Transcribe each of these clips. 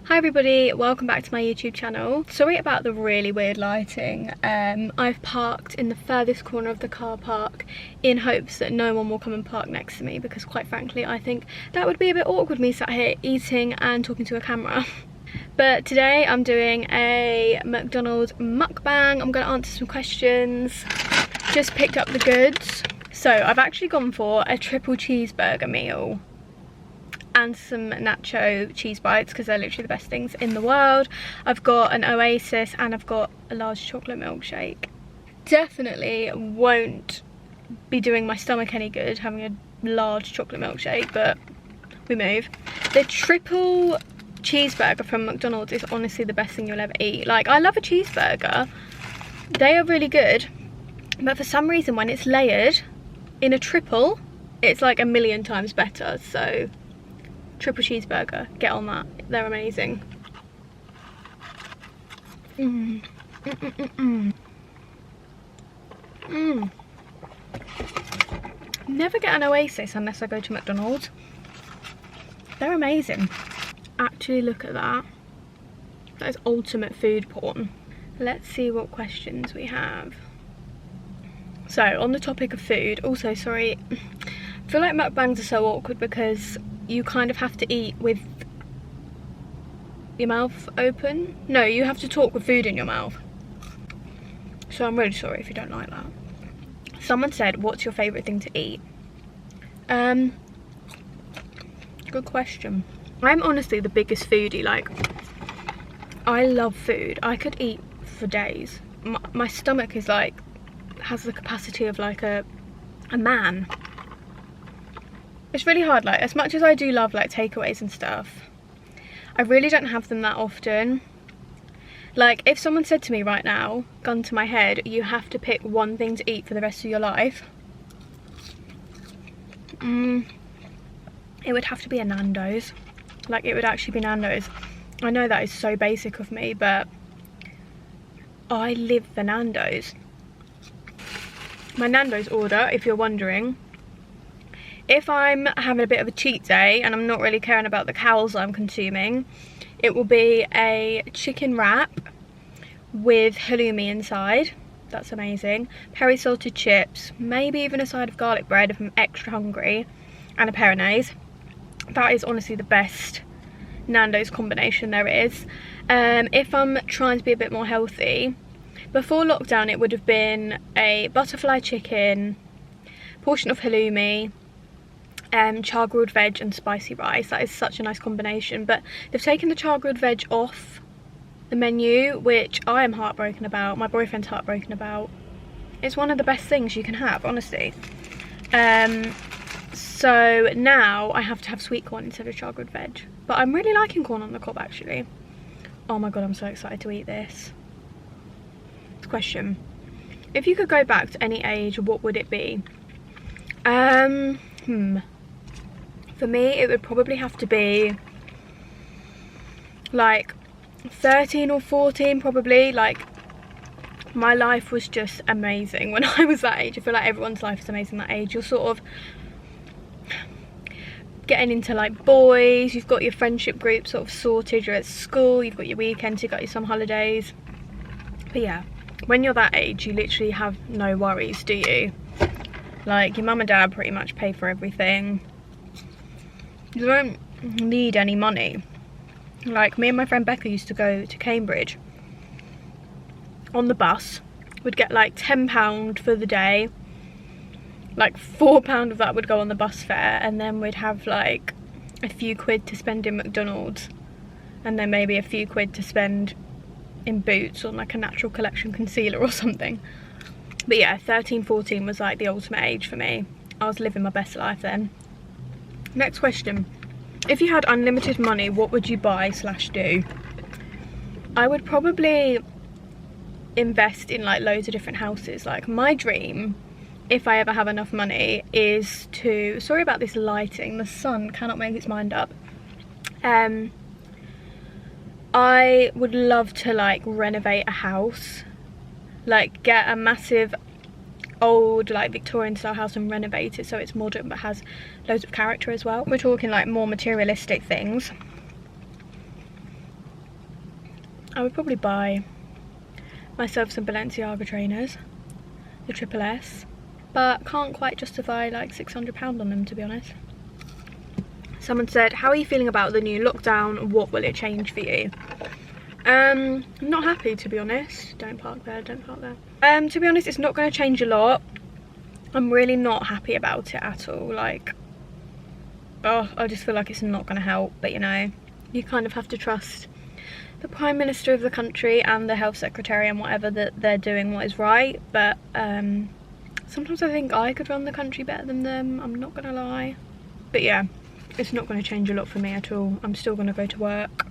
Hi everybody, welcome back to my YouTube channel. Sorry about the really weird lighting. I've parked in the furthest corner of the car park in hopes that no one will come and park next to me, because quite frankly I think that would be a bit awkward, me sat here eating and talking to a camera. But today I'm doing a McDonald's mukbang. I'm going to answer some questions. Just picked up the goods. So I've actually gone for a triple cheeseburger meal and some nacho cheese bites because they're literally the best things in the world. I've got an Oasis and I've got a large chocolate milkshake. Definitely won't be doing my stomach any good having a large chocolate milkshake, but we move. The triple cheeseburger from McDonald's is honestly the best thing you'll ever eat. Like, I love a cheeseburger. They are really good, but for some reason when it's layered in a triple, it's like a million times better. So triple cheeseburger, get on that, they're amazing. Never get an Oasis unless I go to McDonald's. They're amazing. Actually, look at that. That is ultimate food porn. Let's see what questions we have. So, on the topic of food, also, sorry, I feel like mukbangs are so awkward because you kind of have to eat with your mouth open. No, you have to talk with food in your mouth. So I'm really sorry if you don't like that. Someone said, what's your favourite thing to eat? Good question. I'm honestly the biggest foodie. Like, I love food. I could eat for days. My stomach is like, has the capacity of like a man. It's really hard, like, as much as I do love like takeaways and stuff, I really don't have them that often. Like, if someone said to me right now, gun to my head, you have to pick one thing to eat for the rest of your life, it would have to be a Nandos. Like, it would actually be Nandos. I know that is so basic of me, but I live for Nandos. My Nandos order, if you're wondering, if I'm having a bit of a cheat day and I'm not really caring about the calories I'm consuming, it will be a chicken wrap with halloumi inside. That's amazing. Peri salted chips, maybe even a side of garlic bread if I'm extra hungry, and a Peronaise. That is honestly the best Nando's combination there is. If I'm trying to be a bit more healthy, before lockdown it would have been a butterfly chicken, portion of halloumi, char grilled veg and spicy rice. That is such a nice combination, but they've taken the char grilled veg off the menu, which I am heartbroken about. My boyfriend's heartbroken about. It's one of the best things you can have, honestly. So now I have to have sweet corn instead of char grilled veg, but I'm really liking corn on the cob actually. Oh my god, I'm so excited to eat this. Question: if you could go back to any age, what would it be? For me, it would probably have to be like 13 or 14 probably. Like, my life was just amazing when I was that age. I feel like everyone's life is amazing that age. You're sort of getting into like boys, you've got your friendship group sort of sorted, you're at school, you've got your weekends, you've got your summer holidays. But yeah, when you're that age, you literally have no worries, do you? Like, your mum and dad pretty much pay for everything. You don't need any money. Like, me and my friend Becca used to go to Cambridge on the bus. We'd get like £10 for the day. Like £4 of that would go on the bus fare, and then we'd have like a few quid to spend in McDonald's, and then maybe a few quid to spend in Boots on like a natural collection concealer or something. But yeah, 13, 14 was like the ultimate age for me. I was living my best life then. Next question: if you had unlimited money, what would you buy / do? I would probably invest in like loads of different houses. Like, my dream, if I ever have enough money, is to, sorry about this lighting, the sun cannot make its mind up. I would love to like renovate a house, like get a massive old like Victorian style house and renovate it so it's modern but has loads of character as well. We're talking like more materialistic things. I would probably buy myself some Balenciaga trainers, the Triple S, but can't quite justify like £600 on them, to be honest. Someone said, how are you feeling about the new lockdown? What will it change for you? I'm not happy, to be honest. Don't park there, don't park there. To be honest, it's not going to change a lot. I'm really not happy about it at all. Like, oh, I just feel like it's not going to help. But you know, you kind of have to trust the Prime Minister of the country and the Health Secretary and whatever, that they're doing what is right. But sometimes I think I could run the country better than them, I'm not going to lie. But yeah, it's not going to change a lot for me at all. I'm still going to go to work.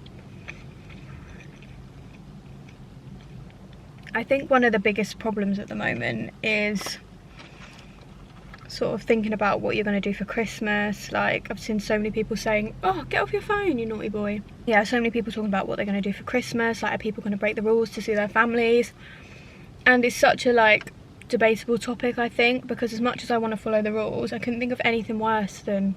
I think one of the biggest problems at the moment is sort of thinking about what you're going to do for Christmas. Like, I've seen so many people saying, oh, get off your phone, you naughty boy. Yeah, so many people talking about what they're going to do for Christmas. Like, are people going to break the rules to see their families? And it's such a like debatable topic, I think, because as much as I want to follow the rules, I couldn't think of anything worse than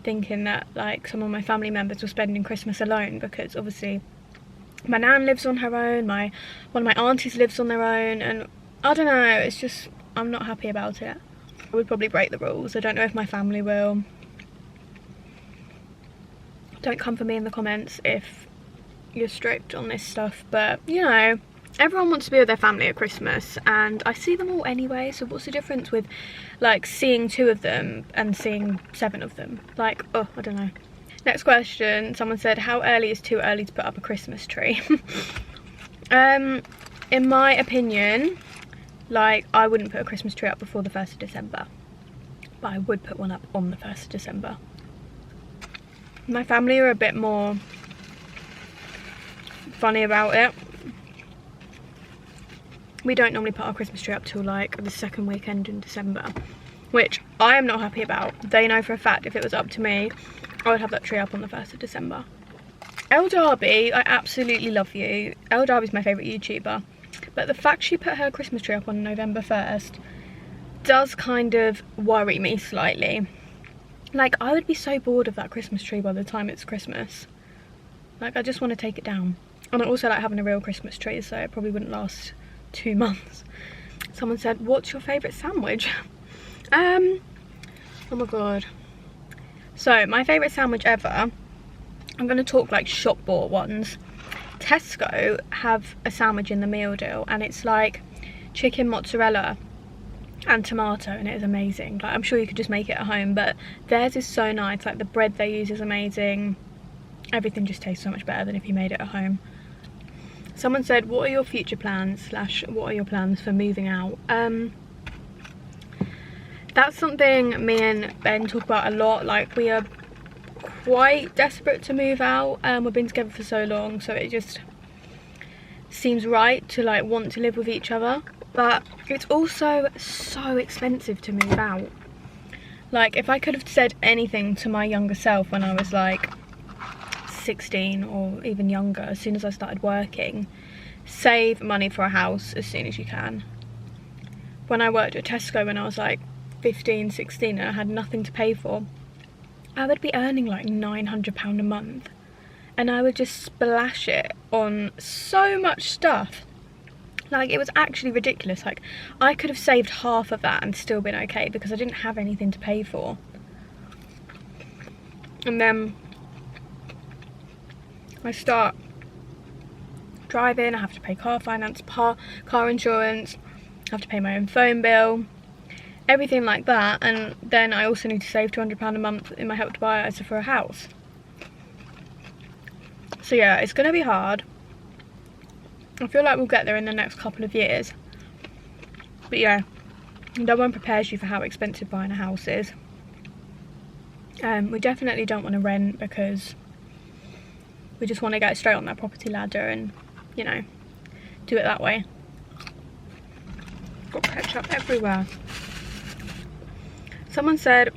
thinking that like some of my family members were spending Christmas alone, because obviously my nan lives on her own, one of my aunties lives on their own, and I don't know, it's just, I'm not happy about it. I would probably break the rules. I don't know if my family will. Don't come for me in the comments if you're strict on this stuff, but you know, everyone wants to be with their family at Christmas, and I see them all anyway, so what's the difference with like seeing 2 of them and seeing 7 of them? Like, oh, I don't know. Next question, someone said, how early is too early to put up a Christmas tree? In my opinion, like, I wouldn't put a Christmas tree up before the 1st of December, but I would put one up on the 1st of December. My family are a bit more funny about it. We don't normally put our Christmas tree up till like the 2nd weekend in December, which I am not happy about. They know for a fact if it was up to me, I would have that tree up on the 1st of December. Elle Darby, I absolutely love you. Elle Darby's my favourite YouTuber, but the fact she put her Christmas tree up on November 1st does kind of worry me slightly. Like, I would be so bored of that Christmas tree by the time it's Christmas. Like, I just want to take it down. And I also like having a real Christmas tree, so it probably wouldn't last 2 months. Someone said, what's your favourite sandwich? Oh my god. So, my favourite sandwich ever, I'm going to talk like shop bought ones. Tesco have a sandwich in the meal deal, and it's like chicken, mozzarella and tomato, and it is amazing. Like, I'm sure you could just make it at home, but theirs is so nice. Like, the bread they use is amazing. Everything just tastes so much better than if you made it at home. Someone said, what are your future plans / what are your plans for moving out? That's something me and Ben talk about a lot. Like, we are quite desperate to move out. We've been together for so long, so it just seems right to like want to live with each other. But it's also so expensive to move out. Like, if I could have said anything to my younger self when I was like 16 or even younger, as soon as I started working, save money for a house as soon as you can. When I worked at Tesco when I was like 15, 16 and I had nothing to pay for, I would be earning like £900 a month, and I would just splash it on so much stuff. Like, it was actually ridiculous. Like, I could have saved half of that and still been okay, because I didn't have anything to pay for. And then I start driving, I have to pay car finance, car insurance, I have to pay my own phone bill, everything like that, and then I also need to save £200 a month in my Help to Buy ISA for a house. So yeah, it's going to be hard. I feel like we'll get there in the next couple of years. But yeah, no one prepares you for how expensive buying a house is. We definitely don't want to rent, because we just want to get straight on that property ladder and, you know, do it that way. Got ketchup everywhere. Someone said,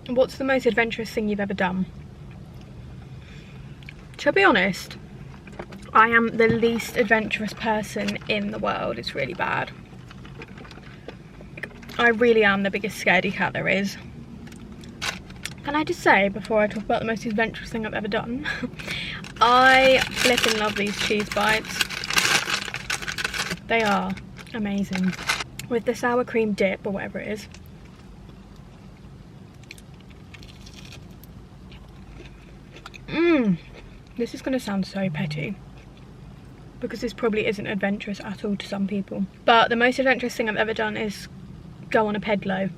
what's the most adventurous thing you've ever done? To be honest, I am the least adventurous person in the world. It's really bad. I really am the biggest scaredy cat there is. Can I just say, before I talk about the most adventurous thing I've ever done, I flipping love these cheese bites. They are amazing. With the sour cream dip or whatever it is. This is going to sound so petty, because this probably isn't adventurous at all to some people. But the most adventurous thing I've ever done is go on a pedalo.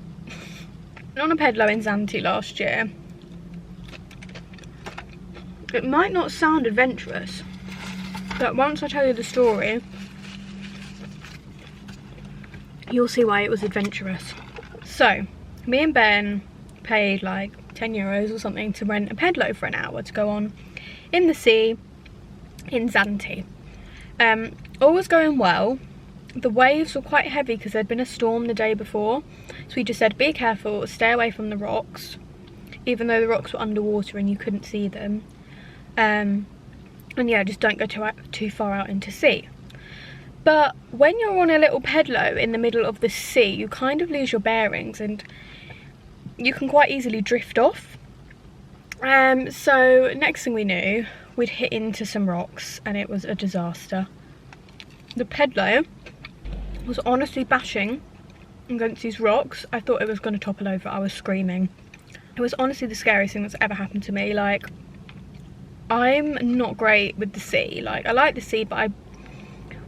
On a pedalo in Zante last year. It might not sound adventurous, but once I tell you the story, you'll see why it was adventurous. So, me and Ben paid like 10 euros or something to rent a pedalo for an hour to go on in the sea in Zante. All was going well. The waves were quite heavy because there'd been a storm the day before, so we just said be careful, stay away from the rocks, even though the rocks were underwater and you couldn't see them. And yeah, just don't go too far out into sea. But when you're on a little pedalo in the middle of the sea, you kind of lose your bearings and you can quite easily drift off. So next thing we knew, we'd hit into some rocks and it was a disaster. The pedalo was honestly bashing against these rocks. I thought it was going to topple over. I was screaming. It was honestly the scariest thing that's ever happened to me. Like, I'm not great with the sea. Like, I like the sea, but I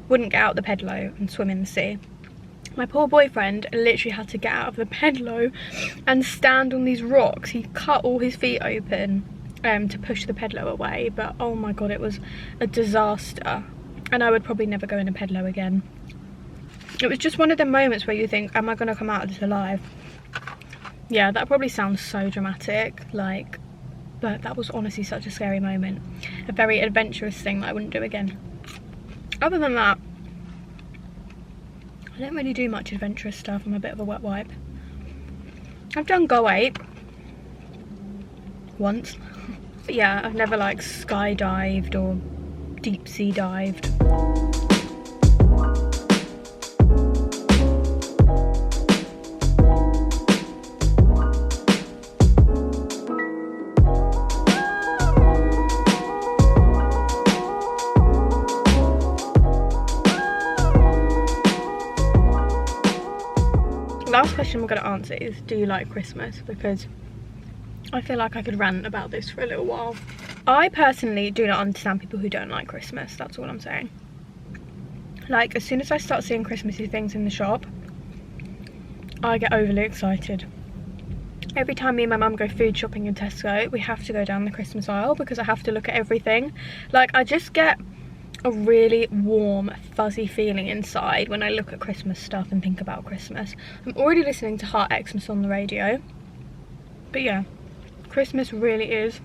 wouldn't get out the pedalo and swim in the sea. My poor boyfriend literally had to get out of the pedalo and stand on these rocks. He cut all his feet open to push the pedalo away, but oh my god, it was a disaster. And I would probably never go in a pedalo again. It was just one of them moments where you think, am I going to come out of this alive? Yeah, that probably sounds so dramatic, like, but that was honestly such a scary moment. A very adventurous thing that I wouldn't do again. Other than that, I don't really do much adventurous stuff. I'm a bit of a wet wipe. I've done Go 8 once. But yeah, I've never like skydived or deep sea dived. Last question we're going to answer is, do you like Christmas? Because I feel like I could rant about this for a little while. I personally do not understand people who don't like Christmas. That's all I'm saying. Like, as soon as I start seeing Christmassy things in the shop, I get overly excited. Every time me and my mum go food shopping in Tesco, we have to go down the Christmas aisle because I have to look at everything. Like, I just get a really warm, fuzzy feeling inside when I look at Christmas stuff and think about Christmas. I'm already listening to Heart Xmas on the radio. But yeah, Christmas really is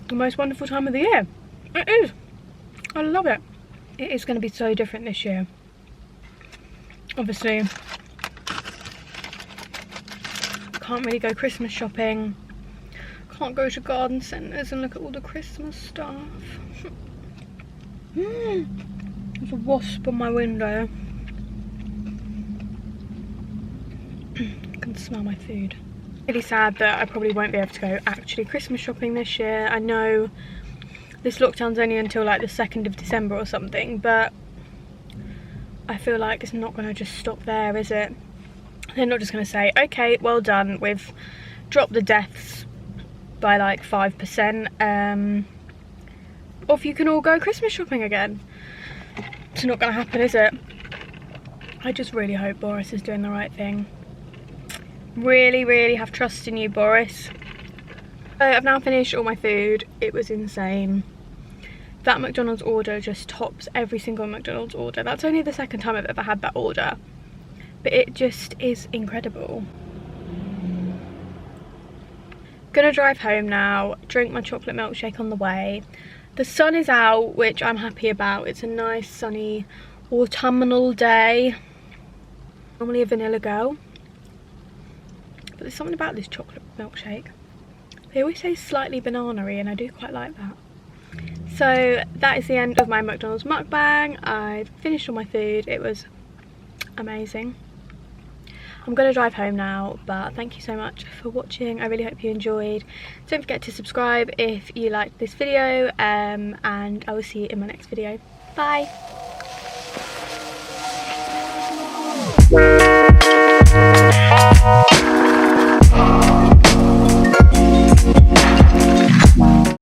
the most wonderful time of the year. It is. I love it. It is going to be so different this year. Obviously, can't really go Christmas shopping. Can't go to garden centres and look at all the Christmas stuff. There's a wasp on my window. I can smell my food. Really sad that I probably won't be able to go actually Christmas shopping this year. I know this lockdown's only until like the 2nd of December or something, but I feel like it's not going to just stop there, is it? They're not just going to say, okay, well done, we've dropped the deaths by like 5%. Off you can all go Christmas shopping again. It's not going to happen, is it? I just really hope Boris is doing the right thing. Really, really have trust in you, Boris. I've now finished all my food. It was insane. That McDonald's order just tops every single McDonald's order. That's only the 2nd time I've ever had that order. But it just is incredible. Gonna drive home now, drink my chocolate milkshake on the way. The sun is out, which I'm happy about. It's a nice sunny autumnal day. Normally a vanilla girl, but there's something about this chocolate milkshake. They always say slightly banana-y and I do quite like that. So that is the end of my McDonald's mukbang. I've finished all my food. It was amazing. I'm gonna drive home now, but thank you so much for watching. I really hope you enjoyed. Don't forget to subscribe if you liked this video, and I will see you in my next video. Bye.